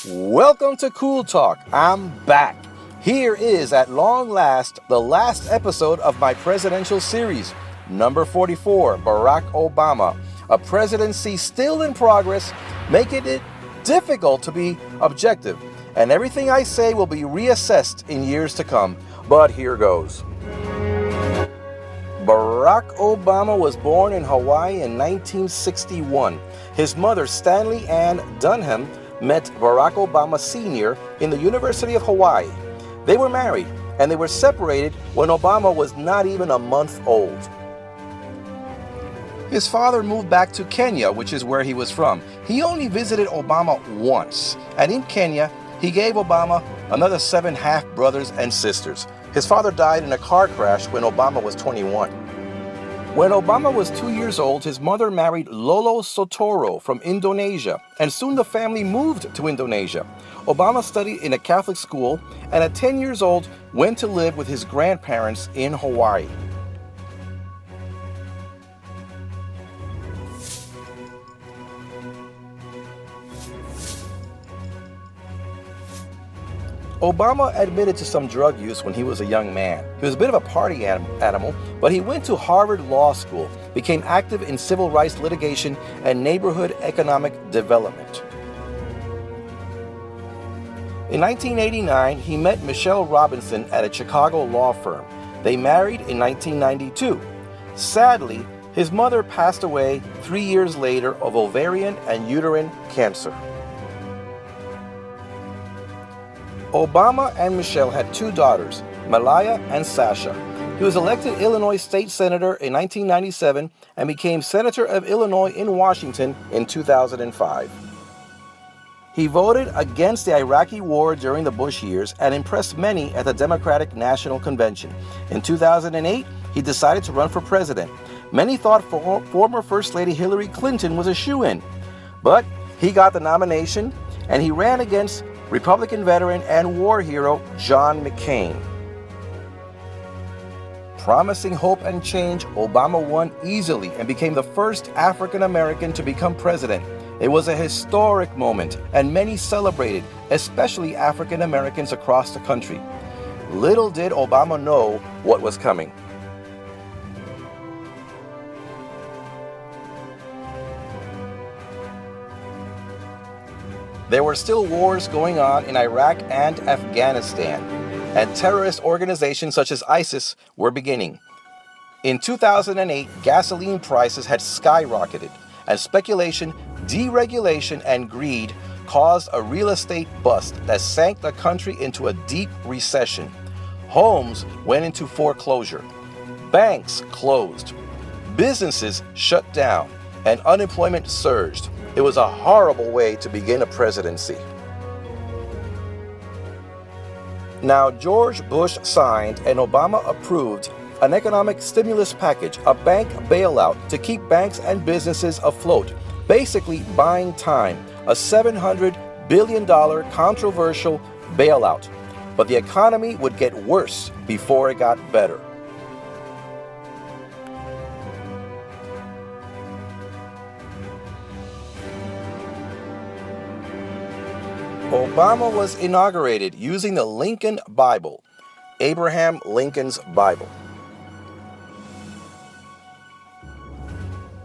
Welcome to Cool Talk. I'm back. Here is, at long last, the last episode of my presidential series, number 44, Barack Obama, a presidency still in progress, making it difficult to be objective, and everything I say will be reassessed in years to come. But here goes. Barack Obama was born in Hawaii in 1961. His mother, Stanley Ann Dunham, met Barack Obama Sr. in the University of Hawaii. They were married, and they were separated when Obama was not even a month old. His father moved back to Kenya, which is where he was from. He only visited Obama once, and in Kenya, he gave Obama another 7 half-brothers and sisters. His father died in a car crash when Obama was 21. When Obama was 2 years old, his mother married Lolo Sotoro from Indonesia, and soon the family moved to Indonesia. Obama studied in a Catholic school, and at 10 years old, went to live with his grandparents in Hawaii. Obama admitted to some drug use when he was a young man. He was a bit of a party animal, but he went to Harvard Law School, became active in civil rights litigation and neighborhood economic development. In 1989, he met Michelle Robinson at a Chicago law firm. They married in 1992. Sadly, his mother passed away 3 years later of ovarian and uterine cancer. Obama and Michelle had 2 daughters, Malaya and Sasha. He was elected Illinois State Senator in 1997 and became Senator of Illinois in Washington in 2005. He voted against the Iraqi war during the Bush years and impressed many at the Democratic National Convention. In 2008, he decided to run for president. Many thought former First Lady Hillary Clinton was a shoo-in, but he got the nomination and he ran against Republican veteran and war hero John McCain. Promising hope and change, Obama won easily and became the first African American to become president. It was a historic moment, and many celebrated, especially African Americans across the country. Little did Obama know what was coming. There were still wars going on in Iraq and Afghanistan, and terrorist organizations such as ISIS were beginning. In 2008, gasoline prices had skyrocketed, and speculation, deregulation, and greed caused a real estate bust that sank the country into a deep recession. Homes went into foreclosure. Banks closed. Businesses shut down, and unemployment surged. It was a horrible way to begin a presidency. Now, George Bush signed and Obama approved an economic stimulus package, a bank bailout to keep banks and businesses afloat, basically buying time, a $700 billion controversial bailout. But the economy would get worse before it got better. Obama was inaugurated using the Lincoln Bible, Abraham Lincoln's Bible.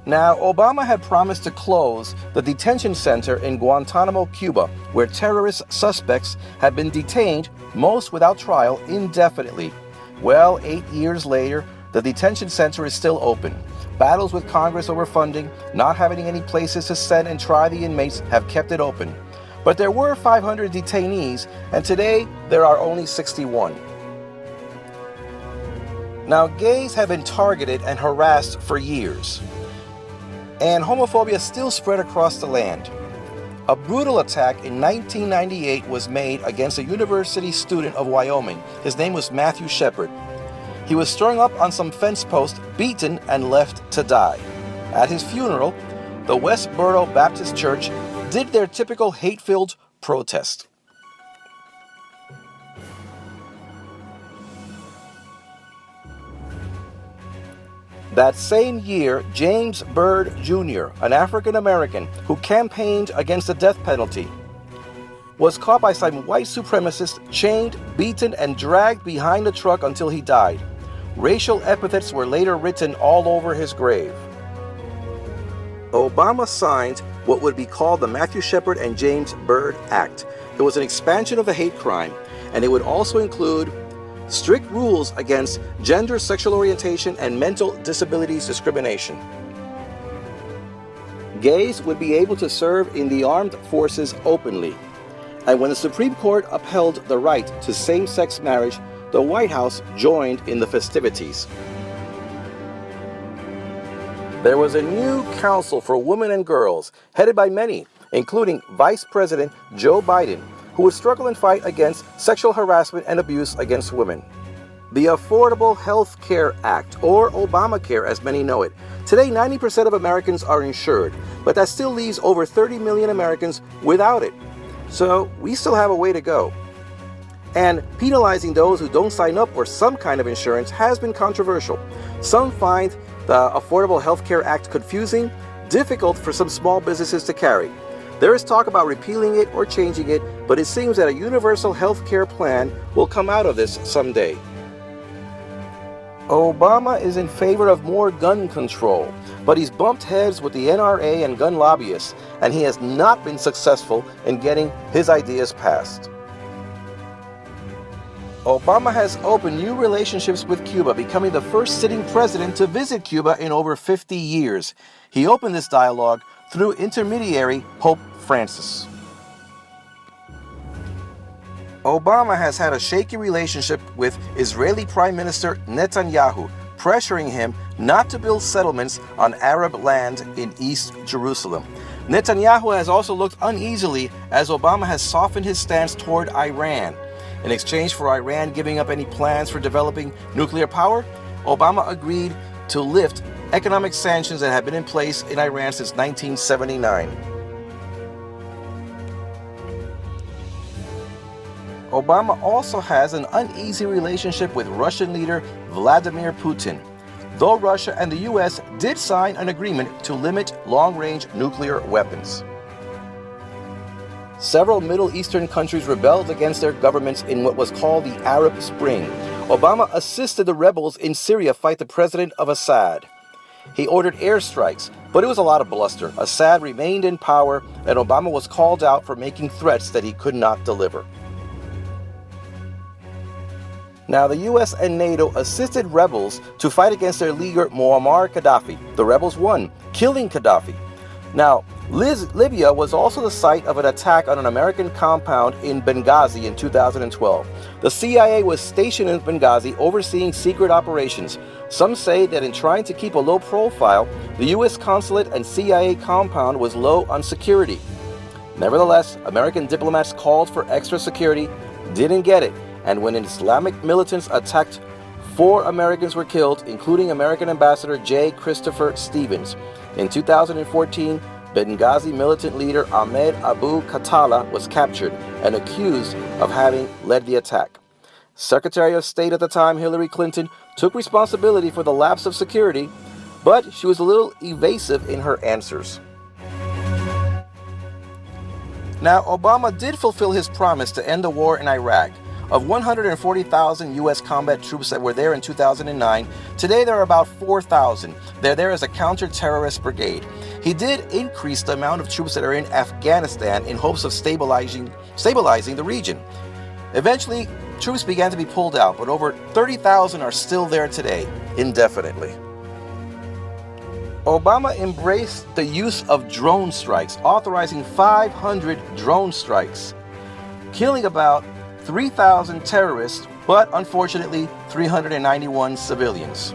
Now, Obama had promised to close the detention center in Guantanamo, Cuba, where terrorist suspects had been detained, most without trial, indefinitely. Well, 8 years later, the detention center is still open. Battles with Congress over funding, not having any places to send and try the inmates have kept it open. But there were 500 detainees, and today there are only 61. Now, gays have been targeted and harassed for years, and homophobia still spread across the land. A brutal attack in 1998 was made against a university student of Wyoming. His name was Matthew Shepard. He was strung up on some fence post, beaten, and left to die. At his funeral, the Westboro Baptist Church did their typical hate-filled protest. That same year, James Byrd Jr., an African American who campaigned against the death penalty, was caught by some white supremacists, chained, beaten, and dragged behind the truck until he died. Racial epithets were later written all over his grave. Obama signed what would be called the Matthew Shepard and James Byrd Act. It was an expansion of the hate crime, and it would also include strict rules against gender, sexual orientation, and mental disabilities discrimination. Gays would be able to serve in the armed forces openly. And when the Supreme Court upheld the right to same-sex marriage, the White House joined in the festivities. There was a new council for women and girls, headed by many, including Vice President Joe Biden, who would struggle and fight against sexual harassment and abuse against women. The Affordable Health Care Act, or Obamacare as many know it. Today, 90% of Americans are insured, but that still leaves over 30 million Americans without it. So we still have a way to go. And penalizing those who don't sign up for some kind of insurance has been controversial. Some find the Affordable Health Care Act confusing, difficult for some small businesses to carry. There is talk about repealing it or changing it, but it seems that a universal health care plan will come out of this someday. Obama is in favor of more gun control, but he's bumped heads with the NRA and gun lobbyists, and he has not been successful in getting his ideas passed. Obama has opened new relationships with Cuba, becoming the first sitting president to visit Cuba in over 50 years. He opened this dialogue through intermediary Pope Francis. Obama has had a shaky relationship with Israeli Prime Minister Netanyahu, pressuring him not to build settlements on Arab land in East Jerusalem. Netanyahu has also looked uneasily as Obama has softened his stance toward Iran. In exchange for Iran giving up any plans for developing nuclear power, Obama agreed to lift economic sanctions that have been in place in Iran since 1979. Obama also has an uneasy relationship with Russian leader Vladimir Putin, though Russia and the U.S. did sign an agreement to limit long-range nuclear weapons. Several Middle Eastern countries rebelled against their governments in what was called the Arab Spring. Obama assisted the rebels in Syria fight the president of Assad. He ordered airstrikes, but it was a lot of bluster. Assad remained in power, and Obama was called out for making threats that he could not deliver. Now, the U.S. and NATO assisted rebels to fight against their leader Muammar Gaddafi. The rebels won, killing Gaddafi. Now, Libya was also the site of an attack on an American compound in Benghazi in 2012. The CIA was stationed in Benghazi overseeing secret operations. Some say that in trying to keep a low profile, the U.S. consulate and CIA compound was low on security. Nevertheless, American diplomats called for extra security, didn't get it, and when Islamic militants attacked, 4 Americans were killed, including American Ambassador J. Christopher Stevens. In 2014, Benghazi militant leader Ahmed Abu Khattala was captured and accused of having led the attack. Secretary of State at the time, Hillary Clinton, took responsibility for the lapse of security, but she was a little evasive in her answers. Now, Obama did fulfill his promise to end the war in Iraq. Of 140,000 U.S. combat troops that were there in 2009, today there are about 4,000. They're there as a counter-terrorist brigade. He did increase the amount of troops that are in Afghanistan in hopes of stabilizing the region. Eventually, troops began to be pulled out, but over 30,000 are still there today, indefinitely. Obama embraced the use of drone strikes, authorizing 500 drone strikes, killing about 3,000 terrorists, but unfortunately 391 civilians.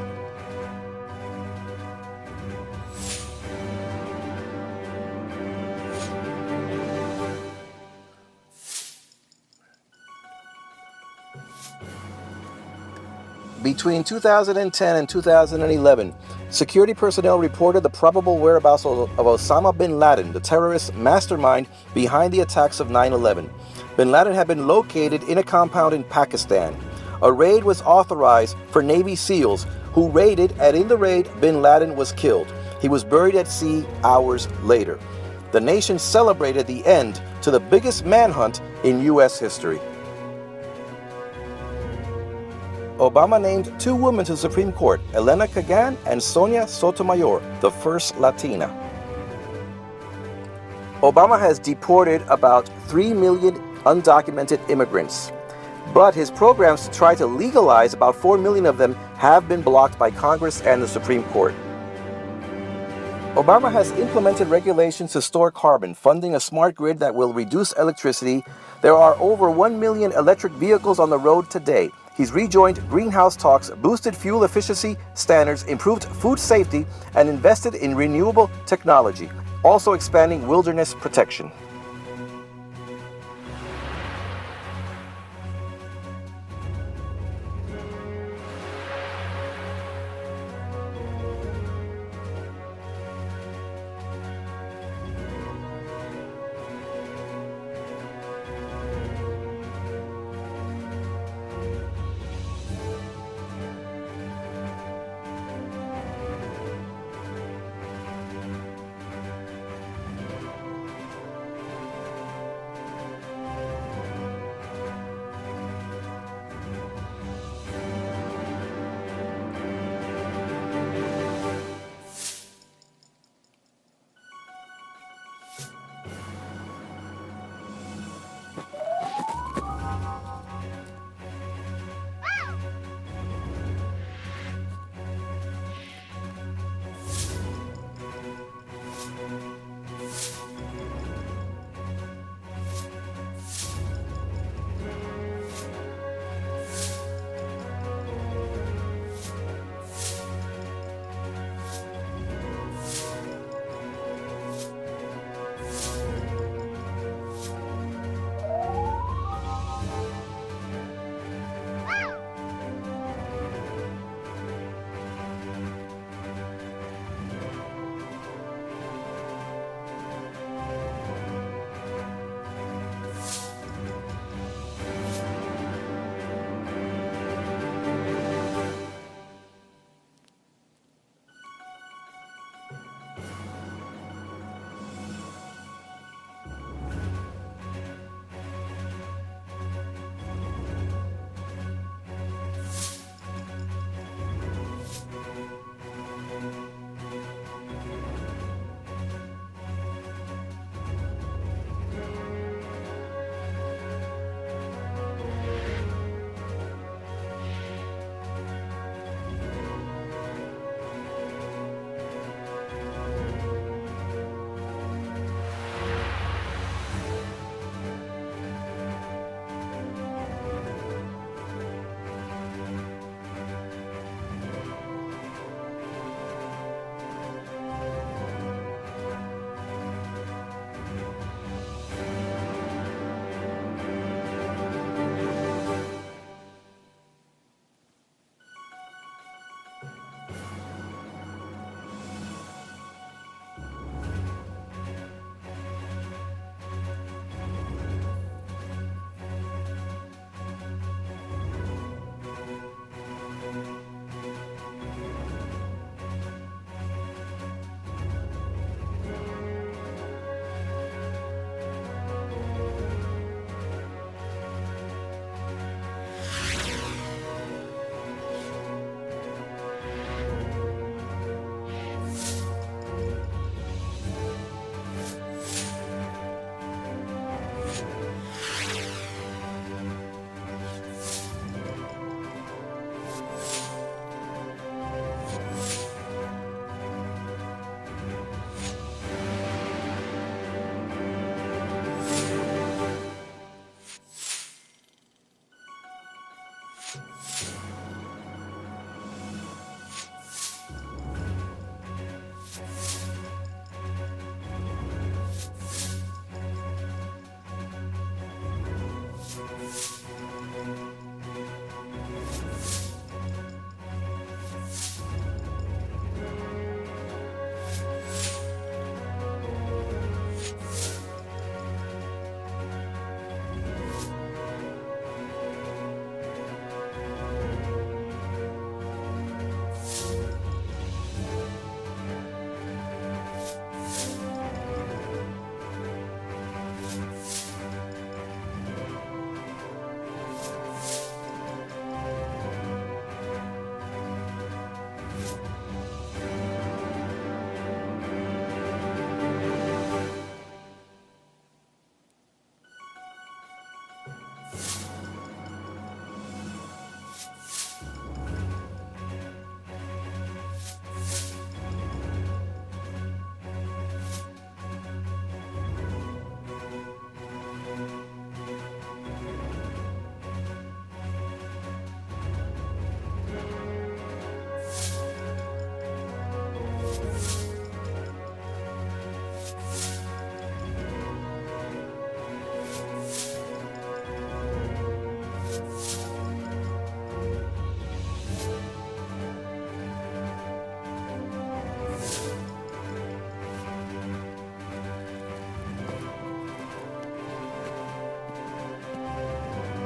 Between 2010 and 2011, security personnel reported the probable whereabouts of Osama bin Laden, the terrorist mastermind behind the attacks of 9/11. Bin Laden had been located in a compound in Pakistan. A raid was authorized for Navy SEALs who raided, and in the raid, bin Laden was killed. He was buried at sea hours later. the nation celebrated the end to the biggest manhunt in U.S. history. Obama named 2 women to the Supreme Court, Elena Kagan and Sonia Sotomayor, the first Latina. Obama has deported about 3 million undocumented immigrants, but his programs to try to legalize about 4 million of them have been blocked by Congress and the Supreme Court. Obama has implemented regulations to store carbon, funding a smart grid that will reduce electricity. There are over 1 million electric vehicles on the road today. He's rejoined greenhouse talks, boosted fuel efficiency standards, improved food safety, and invested in renewable technology, also expanding wilderness protection.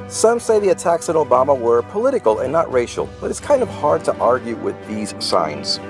Some say the attacks on Obama were political and not racial, but it's kind of hard to argue with these signs.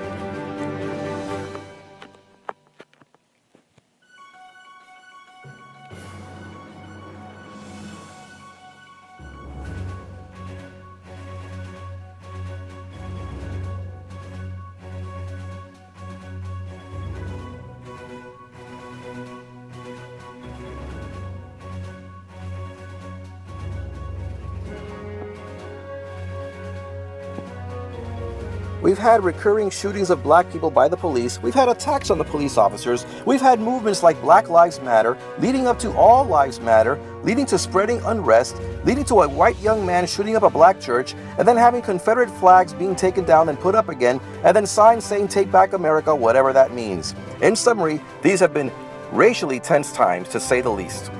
We've had recurring shootings of black people by the police. We've had attacks on the police officers. We've had movements like Black Lives Matter, leading up to All Lives Matter, leading to spreading unrest, leading to a white young man shooting up a black church, and then having Confederate flags being taken down and put up again, and then signs saying "Take Back America," whatever that means. In summary, these have been racially tense times, to say the least.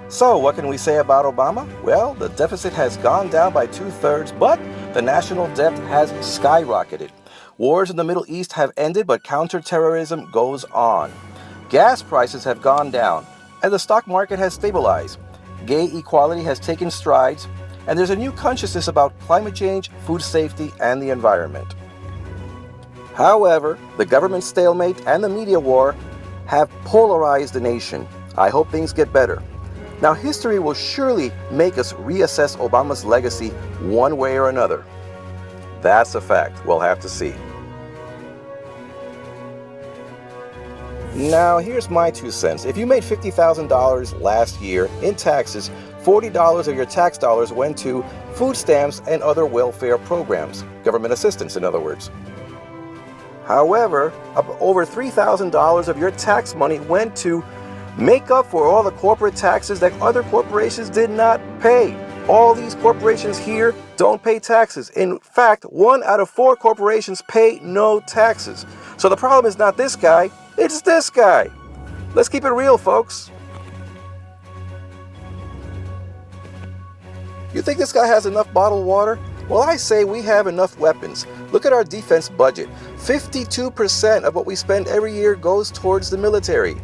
So, what can we say about Obama? Well, the deficit has gone down by 2/3, but the national debt has skyrocketed. Wars in the Middle East have ended, but counterterrorism goes on. Gas prices have gone down, and the stock market has stabilized. Gay equality has taken strides, and there's a new consciousness about climate change, food safety, and the environment. However, the government stalemate and the media war have polarized the nation. I hope things get better. Now, history will surely make us reassess Obama's legacy one way or another. That's a fact. We'll have to see. Now, here's my 2 cents. If you made $50,000 last year in taxes, $40 of your tax dollars went to food stamps and other welfare programs, government assistance, in other words. However, over $3,000 of your tax money went to make up for all the corporate taxes that other corporations did not pay. All these corporations here don't pay taxes. In fact, 1 out of 4 corporations pay no taxes. So the problem is not this guy, it's this guy. Let's keep it real, folks. You think this guy has enough bottled water? Well, I say we have enough weapons. Look at our defense budget. 52% of what we spend every year goes towards the military.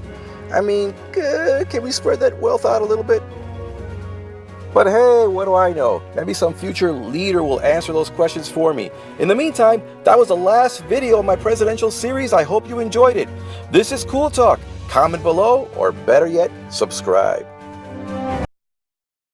I mean, can we spread that wealth out a little bit? But hey, what do I know? Maybe some future leader will answer those questions for me. In the meantime, that was the last video of my presidential series. I hope you enjoyed it. This is Cool Talk. Comment below, or better yet, subscribe.